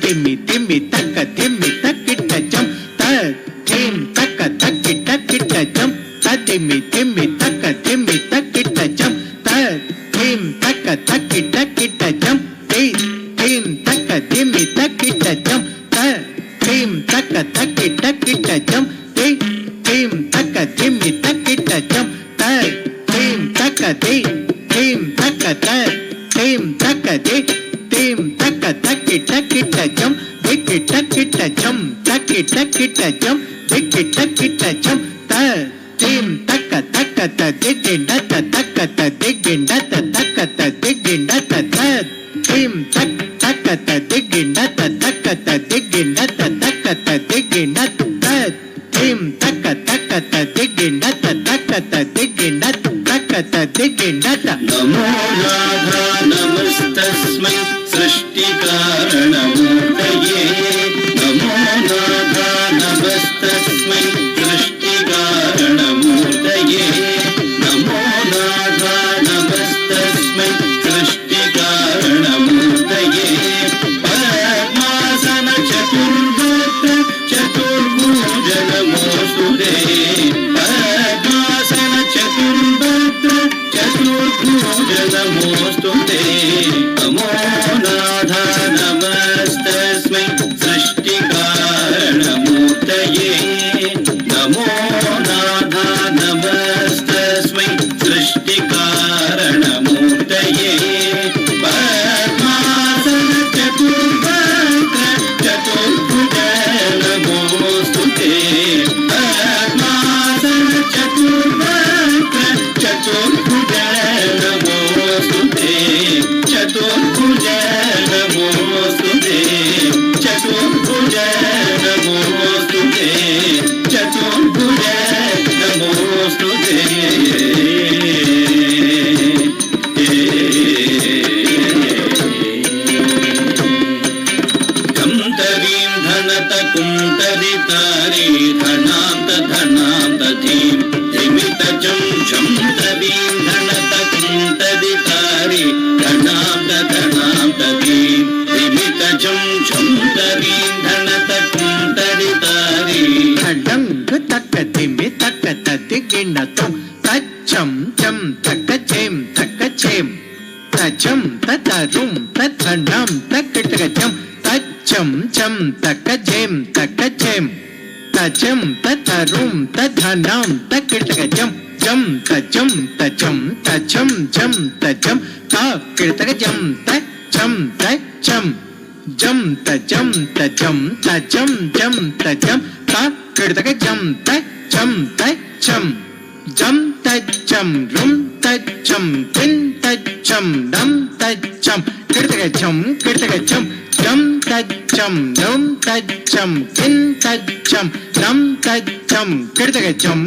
ತಿಮ್ಮಿ ತಿಮ್ಮಿ ತಕ್ಕ ತಿಮ್ಮಿ ತಕ್ಕಿಟ್ಟ ಜಂ ತ ಥೀಂ ತಕ್ಕ ತಕ್ಕಿಟ್ಟ ಕಿಟ್ಟ ಜಂ ತ ತಿಮ್ಮಿ ತಿಮ್ಮಿ ತಕ್ಕ ತಿಮ್ಮಿ ತಕ್ಕಿಟ್ಟ ಜಂ ತ ಥೀಂ ತಕ್ಕ ತಕ್ಕಿಟ್ಟ ಕಿಟ್ಟ ಜಂ ಥೀಂ ತಕ್ಕ ತಿಮ್ಮಿ ತಕ್ಕಿಟ್ಟ ಜಂ ತ ಥೀಂ ತಕ್ಕ ತಕ್ಕಿಟ್ಟ ಕಿಟ್ಟ ಜಂ ಥೀಂ ತಕ್ಕ ತಿಮ್ಮಿ ತಕ್ಕಿಟ್ಟ ಜಂ ತ ಥೀಂ ತಕ್ಕ ಥೀಂ ತಕ್ಕ ತ ಥೀಂ ತಕ್ಕ ಥೀಂ ತಕ್ಕ ತಕ್ಕಿಟ್ಟ ಕಿಟ್ಟ ಜಂ ದಿಕ್ಕಿಟ್ಟ ಕಿಟ್ಟ ಜಂ ತಕ್ಕಿಟ್ಟ ಕಿಟ್ಟ ಜಂ ದಿಕ್ಕಿಟ್ಟ ಕಿಟ್ಟ ಜಂ ತ ಥೀಂ ತಕ್ಕ ತಕ್ಕ ತ ದಿಗ್ಗಿಂಡ ತ ತಕ್ಕ ತ ದಿಗ್ಗಿಂಡ ತ ತಕ್ಕ ತ ದಿಗ್ಗಿಂಡ ತ ತ ಥೀಂ ತಕ್ಕ ತಕ್ಕ ತ ದಿಗ್ಗಿಂಡ ತ ತಕ್ಕ ತ ದಿಗ್ಗಿಂಡ ತ ತಕ್ಕ ತ ದಿಗ್ಗಿಂಡ ತ ಥೀಂ ತಕ್ಕ ತಕ್ಕ ತ ದಿಗ್ಗಿಂಡ ತ ತಕ್ಕ ತ ದಿಗ್ಗಿಂಡ ತ ತಕ್ಕ ತ ದಿಗ್ಗಿಂಡ ತ ನಮೋ ರಾಧಾ ನಮಸ್ತಸ್ಮೈ ಸೃಷ್ಟಿಕಾರಣಮೂರ್ತಯೇ ನಮೋ ರಾಧಾ ನಮಸ್ತಸ್ಮೈ ಸೃಷ್ಟಿಕಾರಣಮೂರ್ತಯೇ ನಮೋ ರಾಧಾ ನಮಸ್ತಸ್ಮೈ ಸೃಷ್ಟಿಕಾರಣಮೂರ್ತಯೇ ಪದ್ಮಾಸನ ಚತುರ್ಭುಜ ಚತುರ್ಭುಜ ನಮೋಸ್ತುತೇ ಪದ್ಮಾಸನ ಚತುರ್ಭುಜ ಚತುರ್ಭುಜ ನಮೋಸ್ತುತೇ ನಮೋ ರಾಧಾ ನಮಸ್ತಸ್ಮೈ ಸೃಷ್ಟಿಕಾರಣಮೂರ್ತಯೇ ನಮೋ ರಾಧಾ ನಮಸ್ತಸ್ಮೈ ಸೃಷ್ಟಿಕಾರಣಮೂರ್ತಯೇ ಪದ್ಮಾಸನ ಚತುರ್ಭುಜ ಚತುರ್ಭುಜ ನಮೋಸ್ತುತೇ ಪದ್ಮಾಸನ ಚತುರ್ಭುಜ ಚತುರ್ಭುಜ ನಮೋಸ್ತುತೇ ಚತುರ್ಭುಜ ನಮೋಸ್ತುತೇ ಚತುರ್ಭುಜ ನಮೋಸ್ತುತೇ ಚತುರ್ಭುಜ ನಮೋಸ್ತುತೇ ಕಂತರೀಂ ಧನತ ಕುಂತರಿತಾರಿ ಧನಾಂತ ಧನಾಂತ ಧೀಂ ಧಿಮಿತ ಜಂ ಝಂ ತರೀಂ ಧನತ ಕುಂತರಿತಾರಿ ಧನಾಂತ ಧನಾಂತ ಧೀಂ ಧಿಮಿತ ಜಂ ಝಂ ತರೀಂ ಧನತ ಕುಂತರಿತಾರಿ ಢಂಗ್ ತಕ್ಕ ತಿಮ್ಮಿ ತಕ್ಕ ತ ದಿಗ್ಗಿಂಡ ತುಂ ತಚ್ಚಂ ಚಂ ತಕ್ಕ ಚೇಂ ತಕ್ಕ ಚೇಂ ತಚಂ ತತರುಂ ತಥಣಂ ತಕ್ಕಿಟ್ಟ ಜಂ ತಚ್ಚಂ ಚಂ ತಕ್ಕ ಜೇಂ ತಕ್ಕ ಚೇಂ ತಚಂ ತತರುಂ ತಥಣಂ ತಕ್ಕಿಟ್ಟ ಜಂ ಜಂ ತಚಂ ತಚಂ ತಚಂ ಜಂ ತಚಂ ತಕ್ಕಿಟ್ಟ ಜಂ ತಚಂ ತಚಂ ಜಂ ತಚಂ ತಚಂ ತಚಂ ಜಂ ತಚಂ ತಕ್ಕಿಟ್ಟ ಜಂ ತಚಂ ತಚಂ ಜಂ ತಚಂ ರುಂ ತಚಂ ತಿನ್ ತಚಂ ಡಂ ತಚಂ ಕಿಡ್ತಗ ಜಂ ಜಂ ತಚಂ ರುಂ ತಚಂ ಕಿನ್ ತಚಂ ಡಂ ತಚಂ ಕಿಡ್ತಗ ಜಂ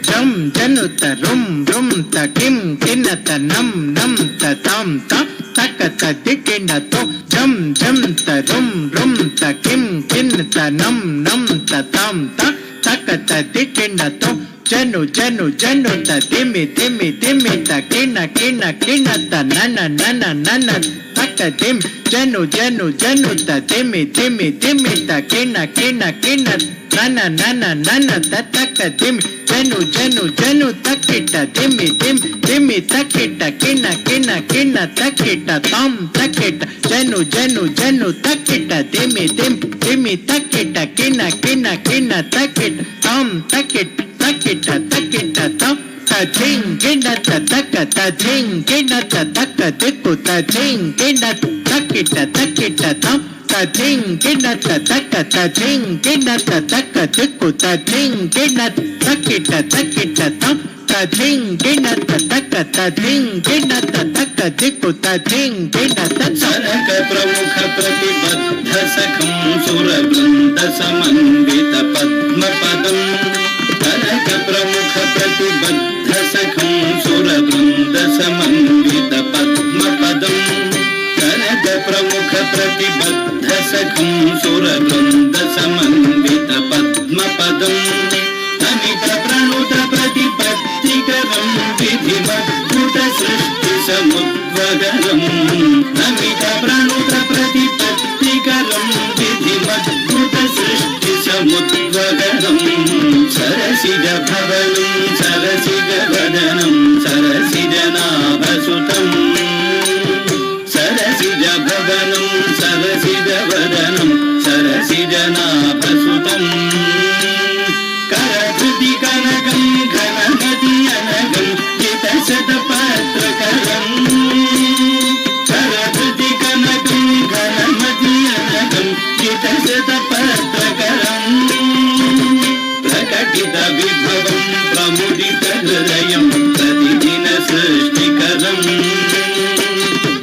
ಜಂ ಜನುತ ರುಂ ರುಂ ತ ಕಿಂ ಕಿನ್ನತ ನಂ ನಂ ತ ತಾಂ ತ ತಕ್ಕ ತ ದಿಕ್ಕಿಂಡ ತೋ ಜಂ ಜಂ ತ ರುಂ ರುಂ ತ ಕಿಂ ಕಿನ್ನತ ನಂ ನಂ ತ ತಾಂ ತ ತಕ್ಕ ತ ದಿಕ್ಕಿಂಡ ತೋ ಜನು ಜನು ಜನು ತ ತಿಮ್ಮಿ ತಿಮ್ಮಿ ತಿಮ್ಮಿ ತ ಕಿಣ್ಣ ಕಿಣ್ಣ ಕಿಣ್ಣ ತ ನನ ನನ ನನ ತಕ್ಕ ತಿಮ್ ಜನು ಜನು ಜನು ತ ತಿಮ್ಮಿ ತಿಮ್ಮಿ ತಿಮ್ಮಿ ತ ಕಿಣ್ಣ ಕಿಣ್ಣ ಕಿಣ್ಣ ನನ ನನ ನನ ತ ತಕ್ಕ ತಿಮ್ ಜನು ಜನು ಜನು ತಕ್ಕಿಟ್ಟ ತಿಮ್ಮಿ ತಿಮ್ ತಿಮ್ಮಿ ತಕ್ಕಿಟ್ಟ ಕಿಣ್ಣ ಕಿಣ್ಣ ಕಿಣ್ಣ ತಕ್ಕಿಟ್ಟ ತಾಂ ತಕ್ಕಿಟ್ಟ ಜನು ಜನು ಜನು ತಕ್ಕಿಟ್ಟ ತಿಮ್ಮಿ ತಿಮ್ ತಿಮ್ಮಿ ತಕ್ಕಿಟ್ಟ ಕಿಣ್ಣ ಕಿಣ್ಣ ಕಿಣ್ಣ ತಕ್ಕಿಟ್ಟ ತಾಂ ತಕ್ಕಿಟ್ಟ ತಕ್ಕಿಟ್ಟ ತಕ್ಕಿಟ್ಟ ತಾಂ ತಥಿಂಗ್ ಗಿಂಡ ತಕ್ಕ ತಥಿಂಗ್ ಗಿಂಡ ತಕ್ಕ ದಿಕ್ಕು ತಥಿಂಗ್ ಗಿಂಡ ತಕ್ಕಿಟ್ಟ ತಕ್ಕಿಟ್ಟ ತಾಂ ತಥಿಂಗ್ ಗಿಂಡ ತಕ್ಕ ತಥಿಂಗ್ ಗಿಂಡ ತಕ್ಕ ದಿಕ್ಕು ತಥಿಂಗ್ ಗಿಂಡ ತಕ್ಕಿಟ್ಟ ತಕ್ಕಿಟ್ಟ ತಾಂ ತಥಿಂಗ್ ಗಿಂಡ ತಕ್ಕ ತಥಿಂಗ್ ಗಿಂಡ ತಕ್ಕ ದಿಕ್ಕು ತಥಿಂಗ್ ಗಿಂಡ ಸರಕ ಪ್ರಮುಖ ಪ್ರತಿಬದ್ಧ ಸಖಂ ಸುರ ವೃಂದ ಸಮನ್ವಿತ ಪದ್ಮ ಪದಂ ಕನಕ ಪ್ರಮುಖ ಪ್ರತಿಬದ್ಧ ಸಖಂ ಸುರ ವೃಂದ ಸಮನ್ವಿತ ಪದ್ಮ ಪದಂ ಕನಕ ಪ್ರಮುಖ ಪ್ರತಿಬದ್ಧ ಸಖಂ ಸುರ ವೃಂದ ಸಮನ್ವಿತ ಪದ್ಮ ಪದಂ ಅಮಿತ ಪ್ರಣುತ ಪ್ರತಿಪತ್ತಿಕರಂ ವಿಧಿಮದ್ಭುತ ಸೃಷ್ಟಿ ಸಮುದ್ವಗರಂ ಅಮಿತ ಪ್ರಣುತ ಪ್ರತಿಪತ್ತಿಕರಂ సరసిజ భవనం సరసిజ వదనం సరసిజనాభసుతం సరసిజ భవనం సరసిజ వదనం సరసిజనాభసుతం కరధృతి కనకం ఘనమతి అనగం చితశతపత్రకరం కరధృతి కనకం ఘనమతి అనగం చితశతపత్రకరం ప్రకటిత విభవం ప్రముదిత హృదయం ప్రతిదిన సృష్టికరం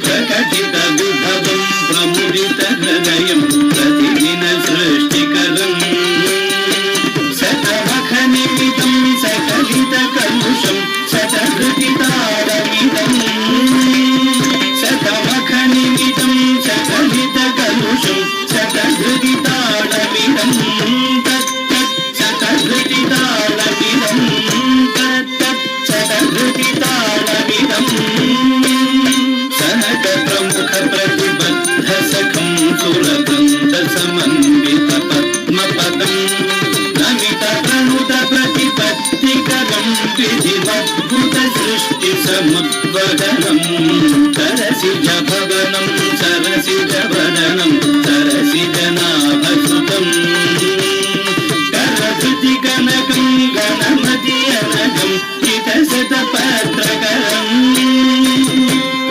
ప్రకటిత విభవం ప్రముదిత హృదయం ప్రతిదిన సృష్టికరం శతమఖనిమితం సకలిత కలుషం శతహృతితాళమిదం శతమఖనిమితం సకలిత కలుషం శతహృతితాళమిదం శతహృతితాళమిదం శతహృతితాళమిదం సనక ప్రముఖ ప్రతిబద్ధ సఖం సురవృంద సమన్విత పద్మపదం నమిత ప్రణుత ప్రతిపత్తికరం విధిమద్భుత సృష్టి సముద్వదనం సరసిజ భవనం సరసిజ వదనం సరసిజనాభసుతం కరధృతి కనకం గణమతి అనగం చితశతపత్రకరం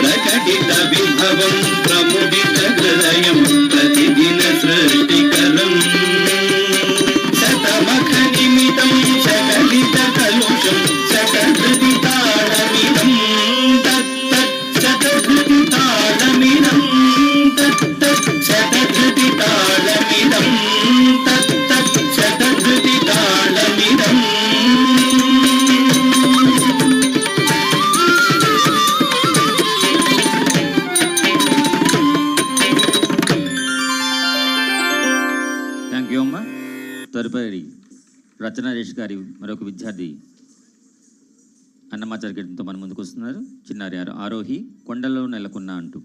ప్రకటిత విభవం ప్రముదిత హృదయం ప్రతిదిన సృష్టికరం శతమఖనిమితం సకలిత కలుషం శతహృతితాళమిదం శతహృతితాళమిదం శతహృతితాళమిదం శతహృతితాళమిదం థ్యాంక్ యూ అమ్మా. తదుపరి రచన రేష్ గారి మరొక విద్యార్థి అన్నమాచార్య గీతంతో మన ముందుకు వస్తున్నారు. చిన్నారి ఆరోహి కొండలో నెలకొన్న అంటూ.